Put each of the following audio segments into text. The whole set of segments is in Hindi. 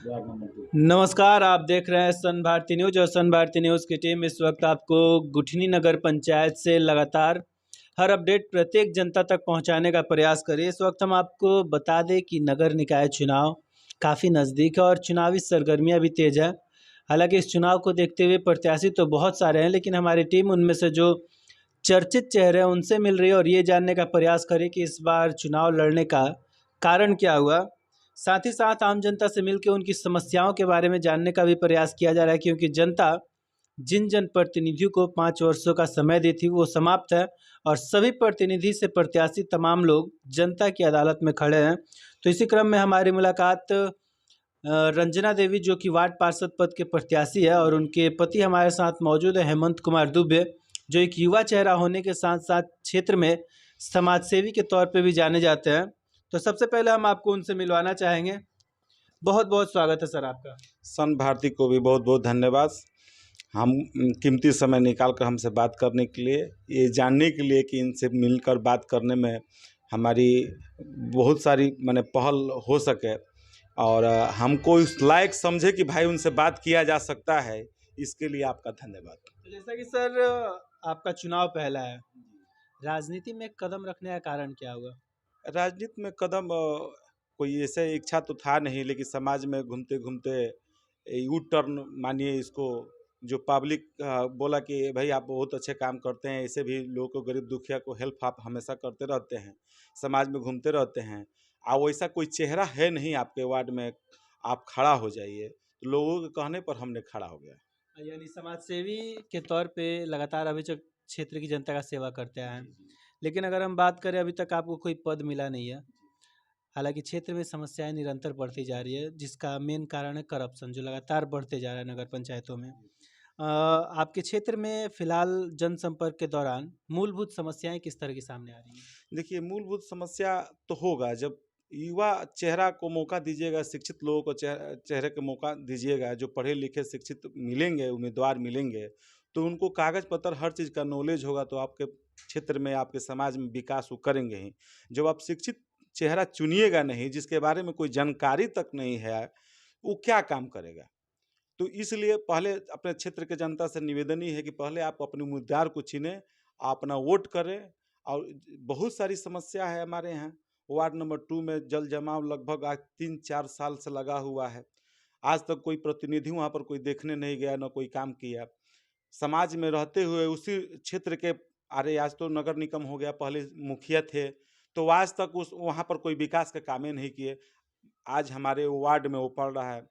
नमस्कार, आप देख रहे हैं सन भारती न्यूज़ और सन भारती न्यूज़ की टीम इस वक्त आपको गुठनी नगर पंचायत से लगातार हर अपडेट प्रत्येक जनता तक पहुंचाने का प्रयास करिए। इस वक्त हम आपको बता दें कि नगर निकाय चुनाव काफ़ी नज़दीक है और चुनावी सरगर्मियां भी तेज़ है। हालांकि इस चुनाव को देखते हुए प्रत्याशी तो बहुत सारे हैं, लेकिन हमारी टीम उनमें से जो चर्चित चेहरे हैं उनसे मिल रही है और ये जानने का प्रयास करें कि इस बार चुनाव लड़ने का कारण क्या हुआ। साथ ही साथ आम जनता से मिलकर उनकी समस्याओं के बारे में जानने का भी प्रयास किया जा रहा है, क्योंकि जनता जिन जनप्रतिनिधियों को 5 वर्षों का समय दी थी वो समाप्त है और सभी प्रतिनिधि से प्रत्याशी तमाम लोग जनता की अदालत में खड़े हैं। तो इसी क्रम में हमारी मुलाकात रंजना देवी जो कि वार्ड पार्षद पद के प्रत्याशी है और उनके पति हमारे साथ मौजूद है हेमंत कुमार दुबे, जो एक युवा चेहरा होने के साथ साथ क्षेत्र में समाजसेवी के तौर पे भी जाने जाते हैं। तो सबसे पहले हम आपको उनसे मिलवाना चाहेंगे। बहुत बहुत स्वागत है सर आपका। सन भारती को भी बहुत बहुत धन्यवाद। हम कीमती समय निकाल कर हमसे बात करने के लिए, ये जानने के लिए कि इनसे मिलकर बात करने में हमारी बहुत सारी माने पहल हो सके और हमको इस लायक समझे कि भाई उनसे बात किया जा सकता है, इसके लिए आपका धन्यवाद। तो जैसा कि सर आपका चुनाव पहला है, राजनीति में कदम रखने का कारण क्या हुआ? राजनीति में कदम कोई ऐसे इच्छा तो था नहीं, लेकिन समाज में घूमते घूमते यू टर्न मानिए इसको, जो पब्लिक बोला कि भाई आप बहुत अच्छे काम करते हैं, ऐसे भी लोगों को, गरीब दुखिया को हेल्प आप हमेशा करते रहते हैं, समाज में घूमते रहते हैं, और वैसा कोई चेहरा है नहीं आपके वार्ड में, आप खड़ा हो जाइए। तो लोगों के कहने पर हमने खड़ा हो गया। यानी समाज सेवी के तौर पे लगातार अभी तक क्षेत्र की जनता का सेवा करते आए हैं, लेकिन अगर हम बात करें अभी तक आपको कोई पद मिला नहीं है। हालांकि क्षेत्र में समस्याएं निरंतर बढ़ती जा रही है, जिसका मेन कारण है करप्शन जो लगातार बढ़ते जा रहा है नगर पंचायतों में। आपके क्षेत्र में फिलहाल जनसंपर्क के दौरान मूलभूत समस्याएं किस तरह की सामने आ रही हैं? देखिए, मूलभूत समस्या तो होगा जब युवा चेहरा को मौका दीजिएगा, शिक्षित लोगों को चेहरे को मौका दीजिएगा, जो पढ़े लिखे शिक्षित मिलेंगे, उम्मीदवार मिलेंगे, तो उनको कागज पत्र हर चीज़ का नॉलेज होगा, तो आपके क्षेत्र में, आपके समाज में विकास वो करेंगे ही। जब आप शिक्षित चेहरा चुनिएगा नहीं, जिसके बारे में कोई जानकारी तक नहीं है, वो क्या काम करेगा? तो इसलिए पहले अपने क्षेत्र के जनता से निवेदन ही है कि पहले आप अपने उम्मीदवार को चुनें, आप अपना वोट करें। और बहुत सारी समस्या है हमारे यहाँ। वार्ड नंबर 2 में जल जमाव लगभग आज 3-4 साल से लगा हुआ है। आज तक कोई प्रतिनिधि वहाँ पर कोई देखने नहीं गया, न कोई काम किया। समाज में रहते हुए उसी क्षेत्र के, अरे आज तो नगर निगम हो गया, पहले मुखिया थे, तो आज तक उस वहाँ पर कोई विकास के कामें नहीं किए। आज हमारे वार्ड में वो पड़ रहा है,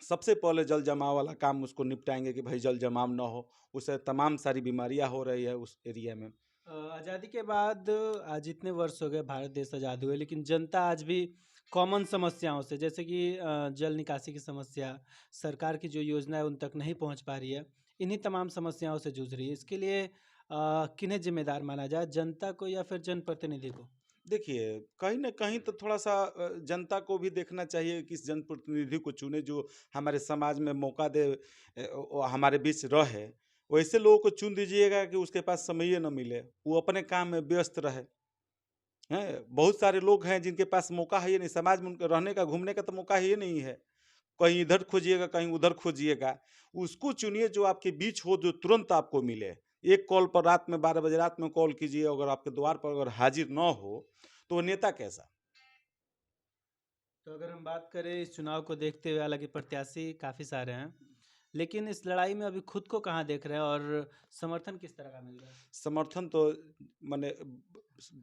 सबसे पहले जल जमाव वाला काम उसको निपटाएंगे कि भाई जल जमाव ना हो, उससे तमाम सारी बीमारियां हो रही है उस एरिया में। आज़ादी के बाद आज जितने वर्ष हो गए भारत देश आज़ाद हुए, लेकिन जनता आज भी कॉमन समस्याओं से, जैसे कि जल निकासी की समस्या, सरकार की जो योजना है उन तक नहीं पहुंच पा रही है, इन्हीं तमाम समस्याओं से जूझ रही है। इसके लिए किन्हें जिम्मेदार माना जाए, जनता को या फिर जनप्रतिनिधि को? देखिए, कहीं न कहीं तो थोड़ा-सा जनता को भी देखना चाहिए कि इस जनप्रतिनिधि को चुने जो हमारे समाज में मौका दे, वो हमारे बीच रहे। वैसे लोगों को चुन दीजिएगा कि उसके पास समय ही ना मिले, वो अपने काम में व्यस्त रहे। हैं? बहुत सारे लोग हैं जिनके पास मौका है ही नहीं, समाज में उनके रहने का, घूमने का तो मौका ही नहीं है। कहीं इधर खोजिएगा, कहीं उधर खोजिएगा। उसको चुनिए जो आपके बीच हो, जो तुरंत आपको मिले। एक कॉल पर रात में 12 बजे रात में कॉल कीजिए, अगर आपके द्वार पर अगर हाज़िर ना हो, तो वो नेता कैसा? तो अगर हम बात करें इस चुनाव को देखते हुए, हालांकि प्रत्याशी काफ़ी सारे हैं, लेकिन इस लड़ाई में अभी खुद को कहाँ देख रहे हैं और समर्थन किस तरह का मिल रहा है? समर्थन तो माने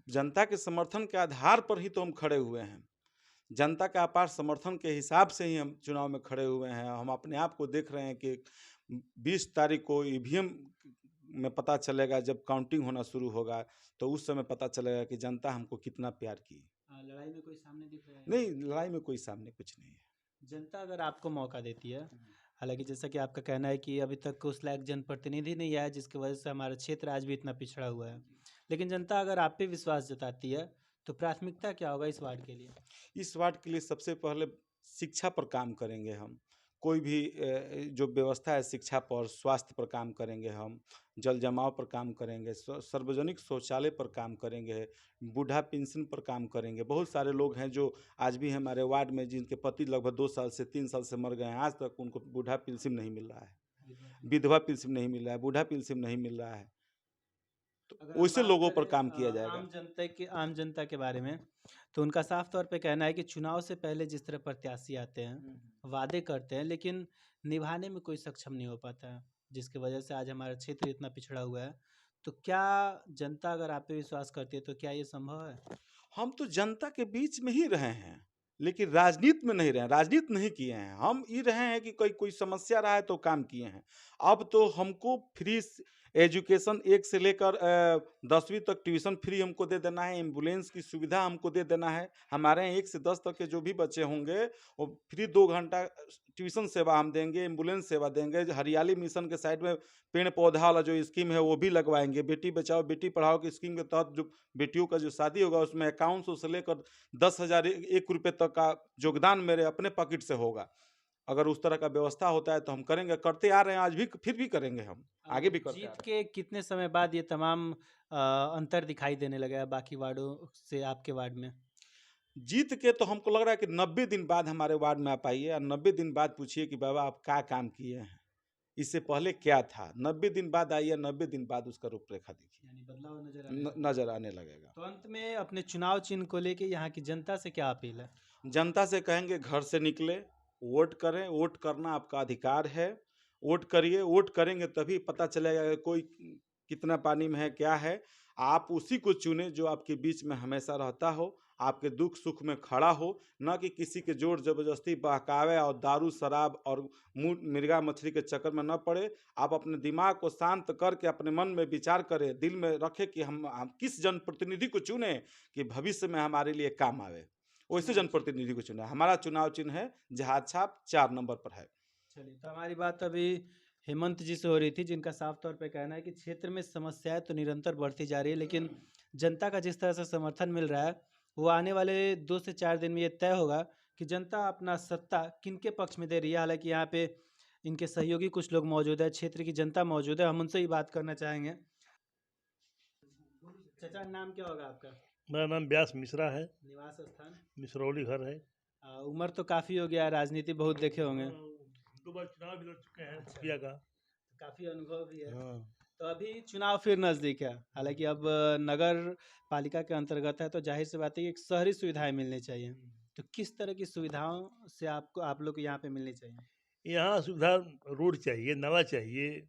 जनता के समर्थन के आधार पर ही तो हम खड़े हुए हैं। जनता का अपार समर्थन के हिसाब से ही हम चुनाव में खड़े हुए हैं। हम अपने आप को देख रहे हैं कि 20 तारीख को ईवीएम में पता चलेगा, जब काउंटिंग होना शुरू होगा, तो उस समय पता चलेगा कि जनता हमको कितना प्यार की। लड़ाई में कोई सामने दिख रहा है? नहीं, लड़ाई में कोई सामने कुछ नहीं है। जनता अगर आपको मौका देती है, हालांकि जैसा कि आपका कहना है कि अभी तक उस लायक जनप्रतिनिधि नहीं आया जिसकी वजह से हमारा क्षेत्र आज भी इतना पिछड़ा हुआ है, लेकिन जनता अगर आप पे विश्वास जताती है तो प्राथमिकता क्या होगा इस वार्ड के लिए? इस वार्ड के लिए सबसे पहले शिक्षा पर काम करेंगे हम। कोई भी जो व्यवस्था है शिक्षा पर, स्वास्थ्य पर काम करेंगे हम, जल जमाव पर काम करेंगे, सार्वजनिक शौचालय पर काम करेंगे, बूढ़ा पेंशन पर काम करेंगे। बहुत सारे लोग हैं जो आज भी हमारे वार्ड में जिनके पति लगभग 2 साल से 3 साल से मर गए हैं, आज तक उनको बूढ़ा पेंशन नहीं मिल रहा है, विधवा पेंशन नहीं मिल रहा है, बूढ़ा पेंशन नहीं मिल रहा है। तो अगर हम वैसे बात लोगों पर करें काम किया जाएगा। आम जनता के बारे में, तो उनका साफ तौर पे कहना है कि चुनाव से पहले जिस तरह प्रत्याशी आते हैं, वादे करते हैं, लेकिन निभाने में कोई सक्षम नहीं हो पाता है, जिसकी वजह से आज हमारा क्षेत्र इतना पिछड़ा हुआ है। तो क्या जनता अगर आप पे विश्वास करती है, तो क्या ये संभव है? हम तो जनता के बीच में ही रहे हैं, लेकिन राजनीति में नहीं रहे हैं, राजनीति नहीं किए हैं। हम ये रहे हैं कि कोई कोई समस्या रहा है तो काम किए हैं। अब तो हमको फ्री एजुकेशन 1 से लेकर 10वीं तक ट्यूशन फ्री हमको दे देना है, एम्बुलेंस की सुविधा हमको दे देना है। हमारे यहाँ 1 से 10 तक के जो भी बच्चे होंगे, वो फ्री 2 घंटा ट्यूशन सेवा हम देंगे, एम्बुलेंस सेवा देंगे। हरियाली मिशन के साइड में पेड़-पौधा वाला जो स्कीम है, वो भी लगवाएँगे। बेटी बचाओ, बेटी पढ़ाओ की स्कीम के तहत जो बेटियों का जो शादी होगा, उसमें 5100 से लेकर 10,000 ₹1 तक का योगदान मेरे अपने पॉकेट से होगा। अगर उस तरह का व्यवस्था होता है तो हम करेंगे, करते आ रहे हैं आज भी, फिर भी करेंगे हम, आगे भी करते आ जीत रहे हैं। के कितने समय बाद ये तमाम अंतर दिखाई देने लगा है बाकी वार्डों से आपके वार्ड में? जीत के तो हमको लग रहा है कि 90 दिन बाद हमारे वार्ड में आप आइए और 90 दिन बाद पूछिए कि बाबा आप क्या काम किए हैं? इससे पहले क्या था? 90 दिन बाद आइए, 90 दिन बाद उसका रूपरेखा देखिए। यानी बदलाव नजर आने लगा। नज़र आने लगेगा। तो अंत में अपने चुनाव चिन्ह को लेके यहाँ की जनता से क्या अपील है? जनता से कहेंगे घर से निकले, वोट करें, वोट करना आपका अधिकार है। वोट करिए, वोट करेंगे तभी पता चलेगा कि कोई कितना पानी में है, क्या है। आप उसी को चुनें जो आपके बीच में हमेशा रहता हो, आपके दुख-सुख में खड़ा हो, ना कि किसी के ज़ोर ज़बरदस्ती बहकावे और दारू, शराब और मुर्गा मछली के चक्कर में ना पड़े। आप अपने दिमाग को शांत करके अपने मन में विचार करें, दिल में रखें कि हम किस जनप्रतिनिधि को चुनें कि भविष्य में हमारे लिए काम आवे। वैसे चुनाव चिन्ह। जनप्रतिनिधि को चुना है। हमारा चुनाव चिन्ह है जहाज छाप 4 नंबर पर है। चलिए, तो हमारी बात अभी हेमंत जी से हो रही थी, जिनका साफ तौर पे कहना है कि क्षेत्र में समस्याएं तो निरंतर बढ़ती जा रही है, लेकिन जनता का जिस तरह से समर्थन मिल रहा है, वो आने वाले 2 से 4 दिन में ये तय होगा कि जनता अपना सत्ता किनके पक्ष में दे रही है। हालांकि यहाँ पे इनके सहयोगी कुछ लोग मौजूद है, क्षेत्र की जनता मौजूद है, हम उनसे ही बात करना चाहेंगे। चाचा, नाम क्या होगा आपका? मेरा नाम व्यास मिश्रा है। निवास स्थान? मिसरौली घर है। उम्र तो काफ़ी हो गया, राजनीति बहुत देखे होंगे। 2 बार चुनाव भी लड़ चुके हैं अच्छा। मुखिया का। काफ़ी अनुभव भी है। हाँ। तो अभी चुनाव फिर नज़दीक है, हालांकि अब नगर पालिका के अंतर्गत है, तो जाहिर सी बात है कि एक शहरी सुविधाएं मिलनी चाहिए। तो किस तरह की सुविधाओं से आप लोग को यहाँ पे मिलनी चाहिए? यहाँ सुविधा रोड चाहिए, नाला चाहिए,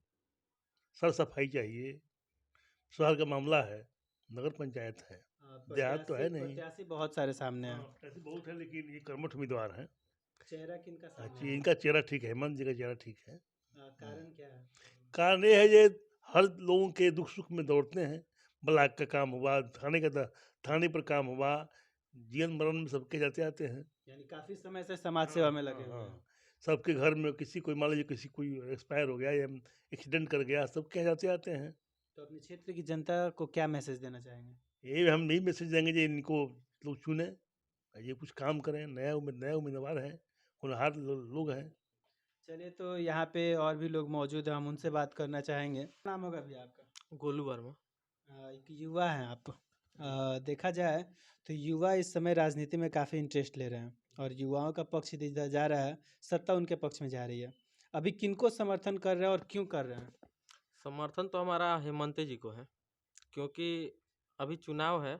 सर सफाई चाहिए। शहर का मामला है, नगर पंचायत है, देहात तो है नहीं। प्रत्याशी बहुत सारे सामने हैं। ऐसे बहुत है, लेकिन ये कर्मठ उम्मीदवार हैं। चेहरा किनका सामने अच्छी है? इनका चेहरा ठीक है, हेमंत जी का चेहरा ठीक है। कारण क्या है? कारण ये है, ये हर लोगों के दुख सुख में दौड़ते हैं। ब्लॉक का काम हुआ, थाने पर काम हुआ, जीवन मरण में सबके जाते आते हैं। यानी काफ़ी समय से समाज सेवा में लगे हुए हैं। सबके घर में किसी कोई मान लीजिए किसी कोई एक्सपायर हो गया या एक्सीडेंट कर गया, सबके जाते आते हैं। तो अपने क्षेत्र की जनता को क्या मैसेज देना चाहेंगे? ये हम यही मैसेज देंगे कि इनको लोग चुने, ये कुछ काम करें। नया उम्मीदवार हैं, होनहार लोग हैं। चलिए, तो यहाँ पे और भी लोग मौजूद हैं, हम उनसे बात करना चाहेंगे। नाम होगा भैया आपका? गोलू वर्मा। एक युवा हैं आप। देखा जाए तो युवा इस समय राजनीति में काफ़ी इंटरेस्ट ले रहे हैं और युवाओं का पक्ष इधर जा रहा है, सत्ता उनके पक्ष में जा रही है। अभी किनको समर्थन कर रहे हैं और क्यों कर रहे हैं? समर्थन तो हमारा हेमंत जी को है, क्योंकि अभी चुनाव है।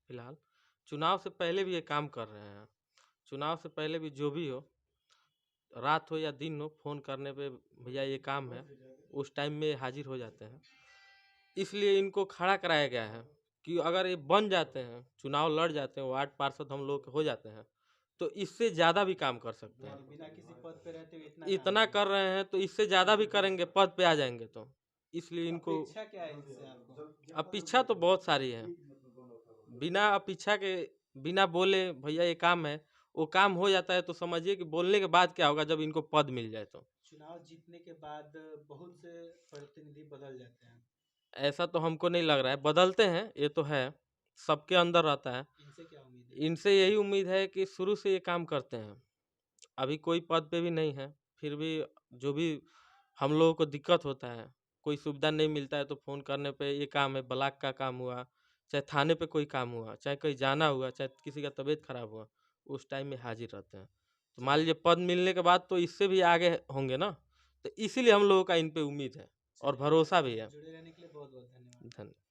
फिलहाल चुनाव से पहले भी ये काम कर रहे हैं। चुनाव से पहले भी जो भी हो, रात हो या दिन हो, फ़ोन करने पे भैया ये काम है, उस टाइम में हाजिर हो जाते हैं। इसलिए इनको खड़ा कराया गया है कि अगर ये बन जाते हैं, चुनाव लड़ जाते हैं, वार्ड पार्षद हम लोग हो जाते हैं, तो इससे ज़्यादा भी काम कर सकते हैं। बिना किसी पद पे रहते हुए इतना कर रहे हैं तो इससे ज़्यादा भी करेंगे, पद पे आ जाएंगे तो। इसलिए इनको अपेक्षा क्या है इनसे आपको? अपेक्षा तो बहुत सारी है। बिना अपेक्षा के, बिना बोले भैया ये काम है, वो काम हो जाता है। तो समझिए कि बोलने के बाद क्या होगा जब इनको पद मिल जाए तो। चुनाव जीतने के बाद बहुत से प्रतिनिधि बदल जाते हैं, ऐसा तो हमको नहीं लग रहा है, बदलते हैं, ये तो है, सबके अंदर रहता है। इनसे क्या उम्मीद है? इनसे यही उम्मीद है कि शुरू से ये काम करते हैं। अभी कोई पद पे भी नहीं है, फिर भी जो भी हम लोगों को दिक्कत होता है, कोई सुविधा नहीं मिलता है तो फ़ोन करने पे ये काम है, ब्लॉक का काम हुआ, चाहे थाने पे कोई काम हुआ, चाहे कहीं जाना हुआ, चाहे किसी का तबीयत खराब हुआ, उस टाइम में हाजिर रहते हैं। तो मान लीजिए पद मिलने के बाद तो इससे भी आगे होंगे ना, तो इसीलिए हम लोगों का इन पे उम्मीद है और भरोसा भी है। जुड़े रहने के लिए बहुत बहुत धन्यवाद। धन्यवाद।